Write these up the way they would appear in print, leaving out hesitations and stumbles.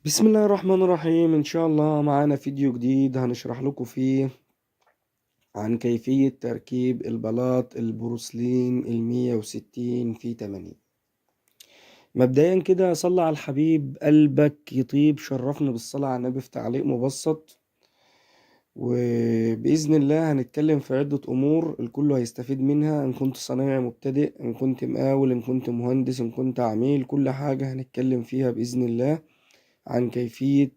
بسم الله الرحمن الرحيم. إن شاء الله معانا فيديو جديد هنشرح لكم فيه عن كيفية تركيب البلاط البروسلين 160 في 80. مبدئيا كده صلى على الحبيب قلبك يطيب، شرفنا بالصلاة على النبي في تعليق مبسط. وبإذن الله هنتكلم في عدة أمور الكل هيستفيد منها، إن كنت صنايعي مبتدئ، إن كنت مقاول، إن كنت مهندس، إن كنت عميل، كل حاجة هنتكلم فيها بإذن الله عن كيفية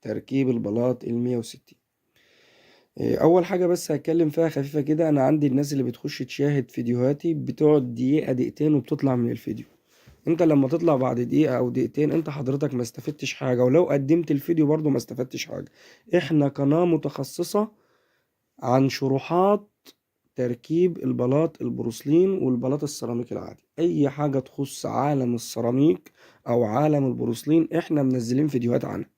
تركيب البلاط 160. اول حاجه بس هتكلم فيها خفيفه كده. انا عندي الناس اللي بتخش تشاهد فيديوهاتي بتقعد دقيقه دقيقتين وبتطلع من الفيديو. انت لما تطلع بعد دقيقه او دقيقتين انت حضرتك ما استفدتش حاجه، ولو قدمت الفيديو برضو ما استفدتش حاجه. احنا قناه متخصصه عن شروحات تركيب البلاط البروسلين والبلاط السيراميك العادي. اي حاجه تخص عالم السيراميك او عالم البروسلين احنا منزلين فيديوهات عنها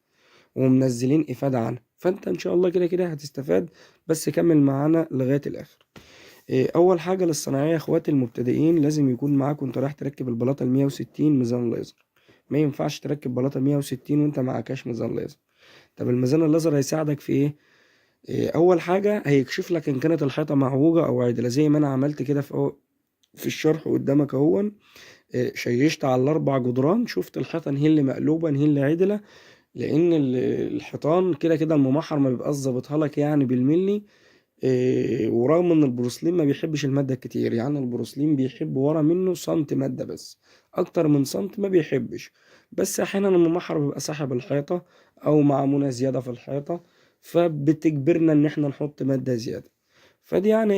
ومنزلين افاده عنها، فانت ان شاء الله كده كده هتستفاد. بس كمل معانا لغايه الاخر. اول حاجه للصناعيه يا اخواتي المبتدئين لازم يكون معاك وانت رايح تركب البلاطه ال 160 ميزان ليزر. ما ينفعش تركب بلاطه 160 وانت معكش ميزان ليزر. طب الميزان الليزر هيساعدك في ايه؟ اول حاجه هيكشف لك ان كانت الحيطه معوجه او عدله، زي ما انا عملت كده في الشرح قدامك اهون. شيشت على الاربع جدران، شفت الحيطه ان هي اللي مقلوبه ان هي اللي عدله، لان الحيطان كده كده الممحر ما بيبقاش ظابطها لك يعني بالملي. ورغم ان البروسلين ما بيحبش المادة كتير، يعني البروسلين بيحب ورا منه سنتي مادة بس، اكتر من سنتي ما بيحبش. بس احيانا الممحر بيبقى ساحب الحيطة او معمولة زيادة في الحيطة، فبتجبرنا ان احنا نحط مادة زيادة. فدي يعني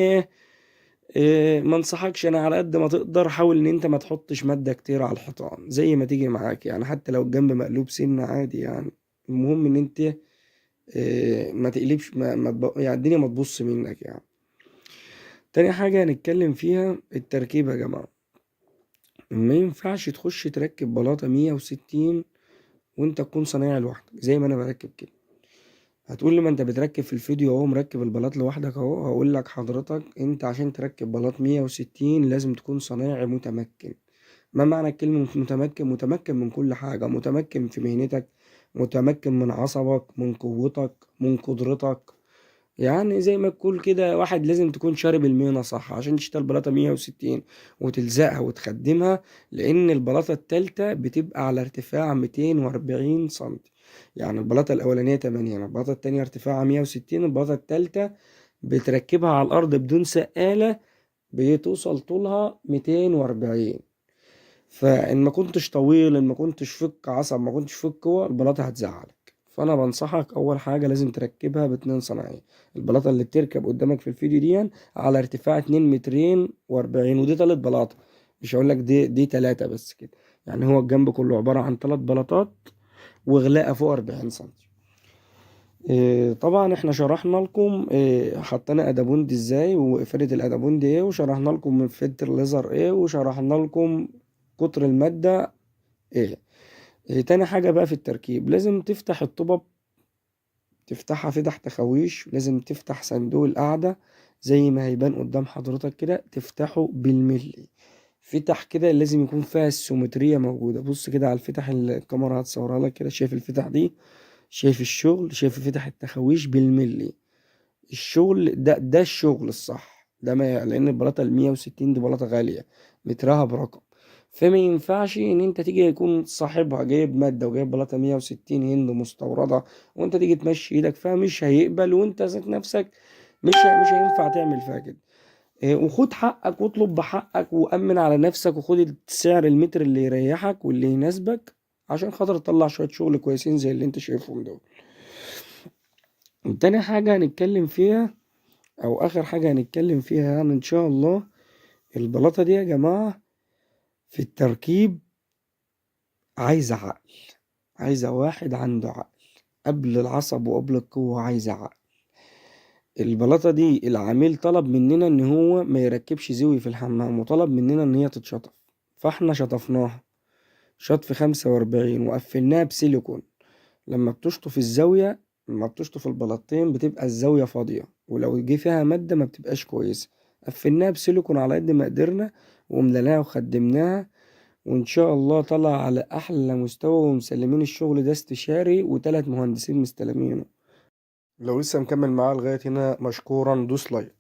إيه ما انصحكش. انا على قد ما تقدر حاول ان انت ما تحطش مادة كتير على الحيطان زي ما تيجي معاك، يعني حتى لو الجنب مقلوب سن عادي يعني. المهم ان انت ما تقلبش يعني الدنيا ما تبص منك يعني. تاني حاجة هنتكلم فيها التركيب يا جماعة. ما ينفعش تخش تركب بلاطة 160 وانت تكون صنايعي لوحدك زي ما انا بركب كده. هتقول لي ما انت بتركب في الفيديو اهو مركب البلاط لوحدك اهو. هقول لك حضرتك انت عشان تركب بلاط 160 لازم تكون صنايعي متمكن. ما معنى كلمة متمكن؟ متمكن من كل حاجة، متمكن في مهنتك، متمكن من عصبك، من قوتك، من قدرتك. يعني زي ما تقول كده واحد لازم تكون شارب المهنة صح عشان تشتغل بلاطة 160 وتلزقها وتخدمها، لأن البلاطة التالتة بتبقى على ارتفاع 240 سنتي. يعني البلاطة الأولانية 80، البلاطة التانية ارتفاعها 160، البلاطة التالتة بتركبها على الأرض بدون سقالة بتوصل طولها 240. فان ما كنتش طويل، ان ما كنتش فك عصب، ما كنتش فك قوة، البلاطة هتزعلك. فانا بنصحك اول حاجة لازم تركبها باتنين صناعية. البلاطة اللي بتركب قدامك في الفيديو دي على ارتفاع 2 مترين و40، ودي تلات بلاطة. مش هقول لك دي تلاتة بس كده. يعني هو الجنب كله عبارة عن تلات بلاطات وغلاقة فوق 40 سنتي. طبعا احنا شرحنا لكم حطينا ادابوند ازاي وافادة الادابوند ايه، وشرحنا لكم من فلتر الليزر ايه، وشرحنا لكم قطر المادة ايه. تاني حاجة بقى في التركيب لازم تفتح الطبب، تفتحها فتح تخويش. لازم تفتح صندوق القعدة زي ما هيبان قدام حضرتك كده، تفتحه بالملي. فتح كده لازم يكون فيها السيمترية موجودة. بص كده على الفتح اللي الكاميرا هتصورها لك كده، شايف الفتح دي؟ شايف الشغل؟ شايف فتح التخويش بالملي؟ الشغل ده الشغل الصح ده. ما لان البلاطه ال 160 دي بلاطه غاليه، مترها برقم. فما ينفعش ان انت تيجي يكون صاحبها جايب ماده وجايب بلاطه 160 هند مستورده وانت تيجي تمشي ايدك فيها، مش هيقبل. وانت ذات نفسك مش هينفع تعمل فيها كده. وخد حقك واطلب بحقك وامن على نفسك وخد السعر المتر اللي يريحك واللي يناسبك عشان خاطر تطلع شويه شغل كويسين زي اللي انت شايفهم دول. تاني حاجه هنتكلم فيها او اخر حاجة هنتكلم فيها يعني ان شاء الله، البلاطة دي يا جماعة في التركيب عايزة عقل، عايزة واحد عنده عقل. قبل العصب وقبل القوة عايزة عقل. البلاطة دي العميل طلب مننا ان هو ما يركبش زوي في الحمام، وطلب مننا ان هي تتشطف. فاحنا شطفناها شطف 45 وقفلناها بسيليكون. لما بتشطف الزاوية، لما بتشطف البلاطين بتبقى الزاوية فاضية، ولو جه فيها مادة ما بتبقاش كويسة. قفلناها بسيليكون على قد ما قدرنا ومليناها وخدمناها. وإن شاء الله طلع على أحلى مستوى، ومسلمين الشغل ده استشاري و3 مهندسين مستلمينه. لو لسه مكمل معاه لغاية هنا، مشكورا، دوس لايك.